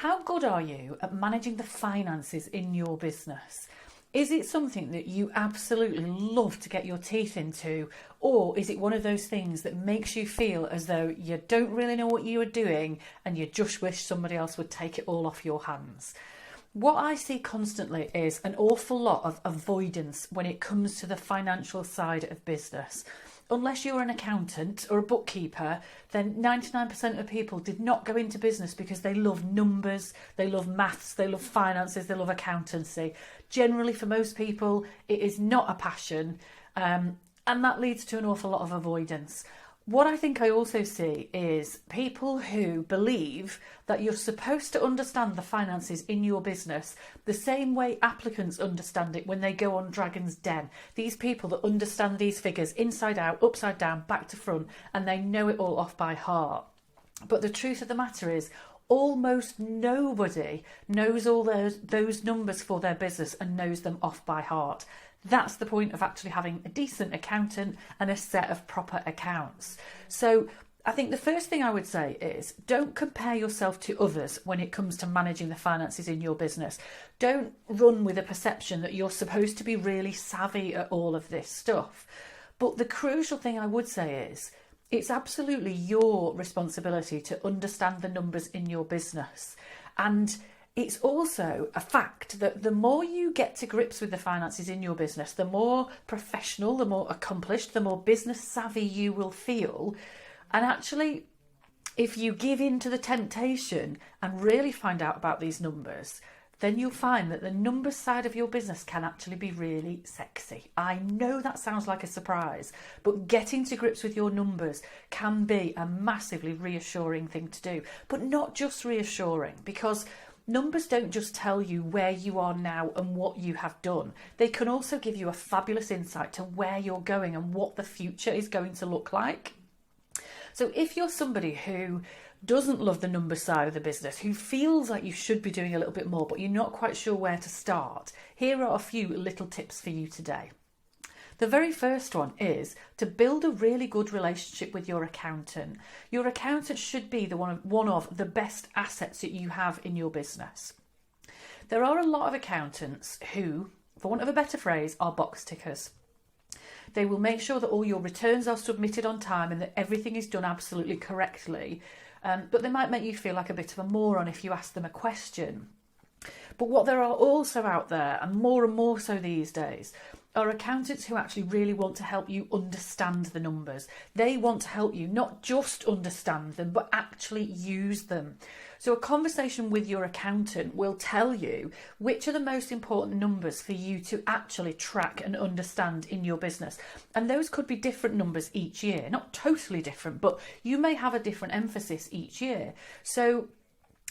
How good are you at managing the finances in your business? Is it something that you absolutely love to get your teeth into, or is it one of those things that makes you feel as though you don't really know what you are doing and you just wish somebody else would take it all off your hands? What I see constantly is an awful lot of avoidance when it comes to the financial side of business. Unless you're an accountant or a bookkeeper, then 99% of people did not go into business because they love numbers, they love maths, they love finances, they love accountancy. Generally, for most people, it is not a passion, and that leads to an awful lot of avoidance. What I think I also see is people who believe that you're supposed to understand the finances in your business the same way applicants understand it when they go on Dragon's Den. These people that understand these figures inside out, upside down, back to front, and they know it all off by heart. But the truth of the matter is, almost nobody knows all those numbers for their business and knows them off by heart. That's the point of actually having a decent accountant and a set of proper accounts. So I think the first thing I would say is don't compare yourself to others when it comes to managing the finances in your business. Don't run with a perception that you're supposed to be really savvy at all of this stuff. But the crucial thing I would say is it's absolutely your responsibility to understand the numbers in your business. And it's also a fact that the more you get to grips with the finances in your business, the more professional, the more accomplished, the more business savvy you will feel. And actually, if you give in to the temptation and really find out about these numbers, then you'll find that the numbers side of your business can actually be really sexy. I know that sounds like a surprise, but getting to grips with your numbers can be a massively reassuring thing to do. But not just reassuring, because numbers don't just tell you where you are now and what you have done. They can also give you a fabulous insight to where you're going and what the future is going to look like. So if you're somebody who doesn't love the number side of the business, who feels like you should be doing a little bit more, but you're not quite sure where to start, here are a few little tips for you today. The very first one is to build a really good relationship with your accountant. Your accountant should be one of the best assets that you have in your business. There are a lot of accountants who, for want of a better phrase, are box tickers. They will make sure that all your returns are submitted on time and that everything is done absolutely correctly. But they might make you feel like a bit of a moron if you ask them a question. But what there are also out there, and more so these days, are accountants who actually really want to help you understand the numbers. They want to help you not just understand them, but actually use them. So a conversation with your accountant will tell you which are the most important numbers for you to actually track and understand in your business. And those could be different numbers each year, not totally different, but you may have a different emphasis each year. So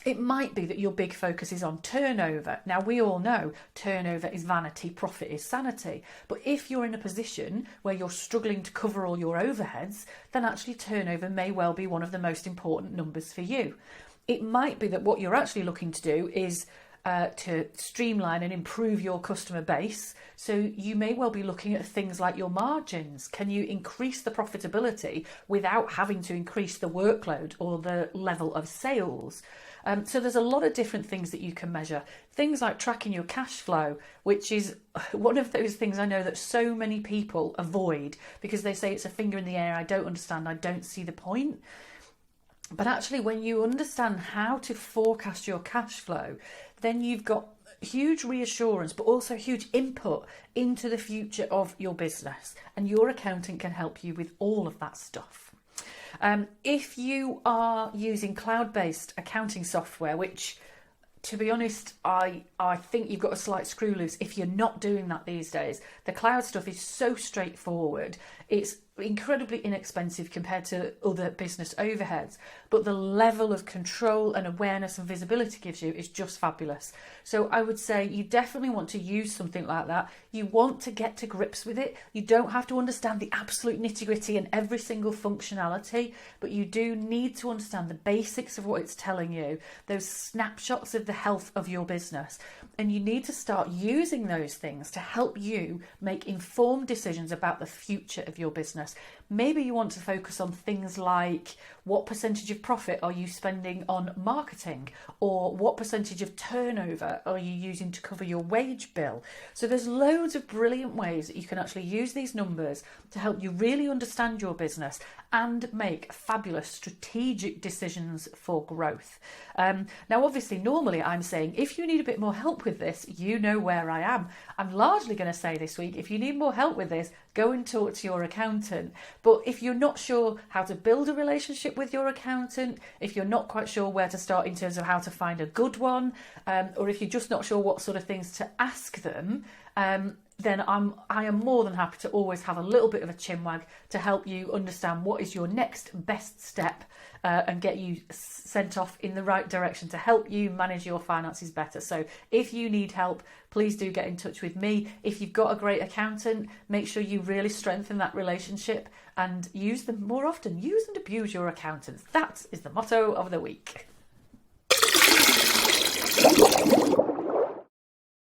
it might be that your big focus is on turnover. Now, we all know turnover is vanity, profit is sanity. But if you're in a position where you're struggling to cover all your overheads, then actually turnover may well be one of the most important numbers for you. It might be that what you're actually looking to do is to streamline and improve your customer base. So you may well be looking at things like your margins. Can you increase the profitability without having to increase the workload or the level of sales? So there's a lot of different things that you can measure. Things like tracking your cash flow, which is one of those things I know that so many people avoid because they say it's a finger in the air, I don't understand, I don't see the point. But actually, when you understand how to forecast your cash flow, then you've got huge reassurance, but also huge input into the future of your business. And your accountant can help you with all of that stuff. If you are using cloud-based accounting software, which, to be honest, I think you've got a slight screw loose if you're not doing that these days. The cloud stuff is so straightforward. It's incredibly inexpensive compared to other business overheads, but the level of control and awareness and visibility it gives you is just fabulous. So I would say you definitely want to use something like that. You want to get to grips with it. You don't have to understand the absolute nitty-gritty and every single functionality, but you do need to understand the basics of what it's telling you, those snapshots of the health of your business. And you need to start using those things to help you make informed decisions about the future of your business. business. Maybe you want to focus on things like what percentage of profit are you spending on marketing, or what percentage of turnover are you using to cover your wage bill. So there's loads of brilliant ways that you can actually use these numbers to help you really understand your business and make fabulous strategic decisions for growth. Now, obviously, normally I'm saying if you need a bit more help with this, you know where I am. I'm largely going to say this week, if you need more help with this, go and talk to your accountant. But if you're not sure how to build a relationship with your accountant, if you're not quite sure where to start in terms of how to find a good one, or if you're just not sure what sort of things to ask them, then I am more than happy to always have a little bit of a chinwag to help you understand what is your next best step and get you sent off in the right direction to help you manage your finances better. So if you need help, please do get in touch with me. If you've got a great accountant, make sure you really strengthen that relationship and use them more often. Use and abuse your accountants. That is the motto of the week.